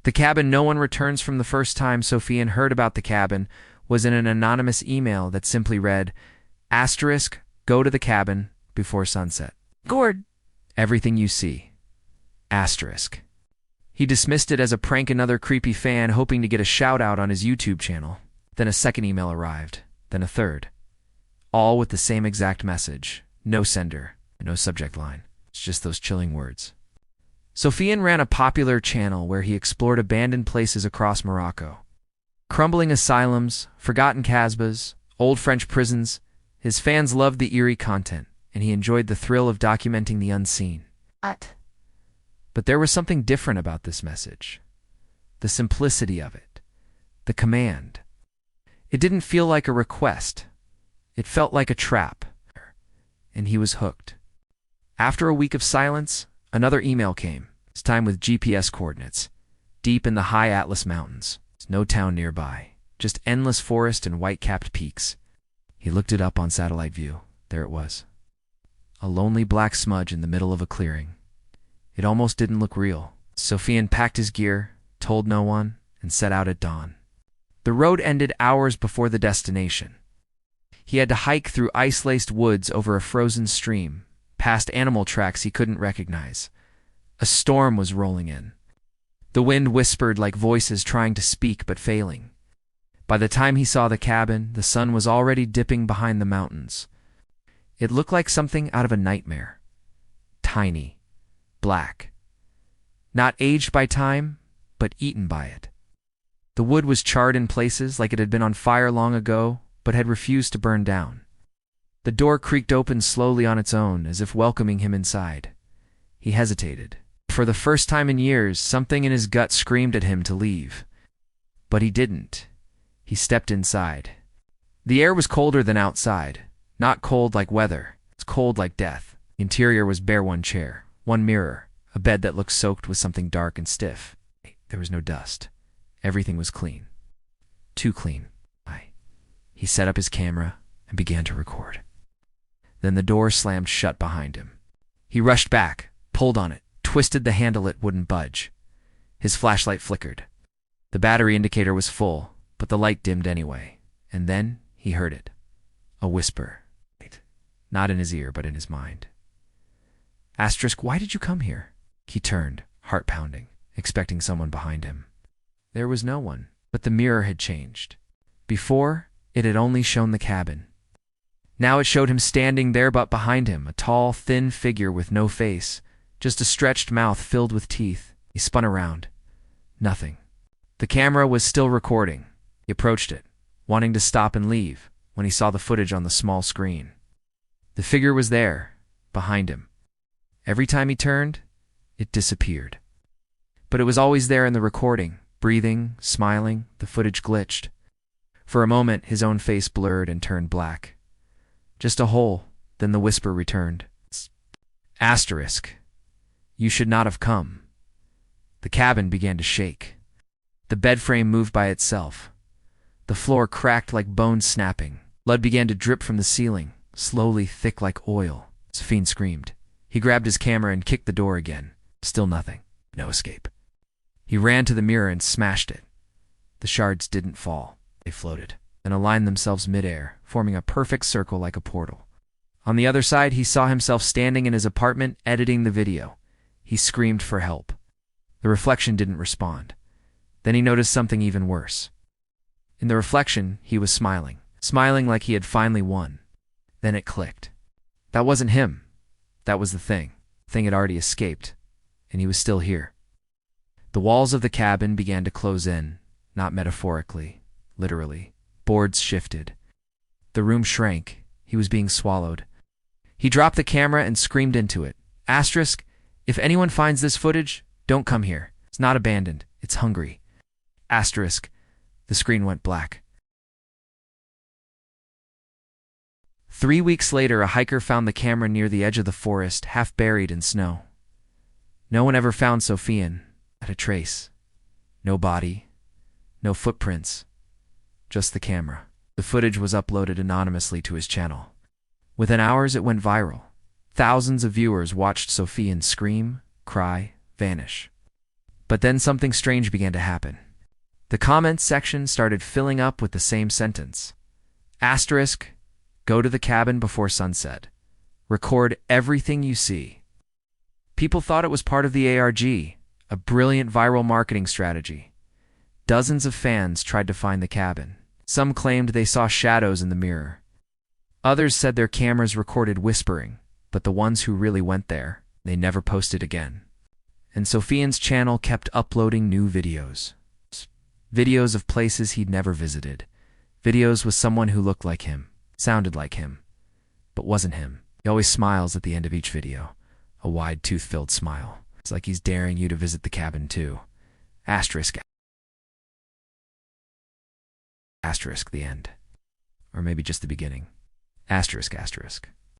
The cabin no one returns from. The first time Sofian heard about the cabin was in an anonymous email that simply read, asterisk, go to the cabin before sunset. Gord, everything you see. Asterisk. He dismissed it as a prank, another creepy fan hoping to get a shout out on his YouTube channel. Then a second email arrived, then a third. All with the same exact message. No sender, no subject line. It's just those chilling words. Sofian ran a popular channel where he explored abandoned places across Morocco. Crumbling asylums, forgotten Casbahs, old French prisons. His fans loved the eerie content, and he enjoyed the thrill of documenting the unseen. But there was something different about this message. The simplicity of it. The command. It didn't feel like a request. It felt like a trap. And he was hooked. After a week of silence, another email came, this time with GPS coordinates. Deep in the high Atlas Mountains. There's no town nearby. Just endless forest and white-capped peaks. He looked it up on satellite view. There it was. A lonely black smudge in the middle of a clearing. It almost didn't look real. Sofian packed his gear, told no one, and set out at dawn. The road ended hours before the destination. He had to hike through ice-laced woods over a frozen stream, past animal tracks he couldn't recognize. A storm was rolling in. The wind whispered like voices trying to speak but failing. By the time he saw the cabin, the sun was already dipping behind the mountains. It looked like something out of a nightmare. Tiny. Black. Not aged by time, but eaten by it. The wood was charred in places like it had been on fire long ago, but had refused to burn down. The door creaked open slowly on its own, as if welcoming him inside. He hesitated. For the first time in years, something in his gut screamed at him to leave. But he didn't. He stepped inside. The air was colder than outside. Not cold like weather. It's cold like death. The interior was bare: one chair, one mirror, a bed that looked soaked with something dark and stiff. There was no dust. Everything was clean. Too clean. He set up his camera and began to record. Then the door slammed shut behind him. He rushed back, pulled on it, twisted the handle. It wouldn't budge. His flashlight flickered. The battery indicator was full, but the light dimmed anyway. And then he heard it. A whisper. Not in his ear, but in his mind. Asterisk, why did you come here? He turned, heart pounding, expecting someone behind him. There was no one, but the mirror had changed. Before, it had only shown the cabin. Now it showed him standing there, but behind him, a tall, thin figure with no face, just a stretched mouth filled with teeth. He spun around. Nothing. The camera was still recording. He approached it, wanting to stop and leave, when he saw the footage on the small screen. The figure was there, behind him. Every time he turned, it disappeared. But it was always there in the recording, breathing, smiling. The footage glitched. For a moment, his own face blurred and turned black. Just a hole, then the whisper returned. Asterisk. You should not have come. The cabin began to shake. The bed frame moved by itself. The floor cracked like bones snapping. Blood began to drip from the ceiling, slowly, thick like oil. Sofian screamed. He grabbed his camera and kicked the door again. Still nothing. No escape. He ran to the mirror and smashed it. The shards didn't fall. They floated, and aligned themselves midair, forming a perfect circle like a portal. On the other side, he saw himself standing in his apartment, editing the video. He screamed for help. The reflection didn't respond. Then he noticed something even worse. In the reflection, he was smiling like he had finally won. Then it clicked. That wasn't him. That was the thing. The thing had already escaped, and he was still here. The walls of the cabin began to close in, not metaphorically. Literally. Boards shifted. The room shrank. He was being swallowed. He dropped the camera and screamed into it. Asterisk, if anyone finds this footage, don't come here. It's not abandoned. It's hungry. Asterisk. The screen went black. 3 weeks later, a hiker found the camera near the edge of the forest, half buried in snow. No one ever found Sofian. Not a trace. No body. No footprints. Just the camera. The footage was uploaded anonymously to his channel. Within hours, it went viral. Thousands of viewers watched Sofian scream, cry, vanish. But then something strange began to happen. The comments section started filling up with the same sentence. Asterisk, go to the cabin before sunset. Record everything you see. People thought it was part of the ARG, a brilliant viral marketing strategy. Dozens of fans tried to find the cabin. Some claimed they saw shadows in the mirror. Others said their cameras recorded whispering, but the ones who really went there, they never posted again. And Sofian's channel kept uploading new videos. Videos of places he'd never visited. Videos with someone who looked like him, sounded like him, but wasn't him. He always smiles at the end of each video. A wide, tooth-filled smile. It's like he's daring you to visit the cabin too. Asterisk. Asterisk, the end. Or maybe just the beginning. Asterisk, asterisk.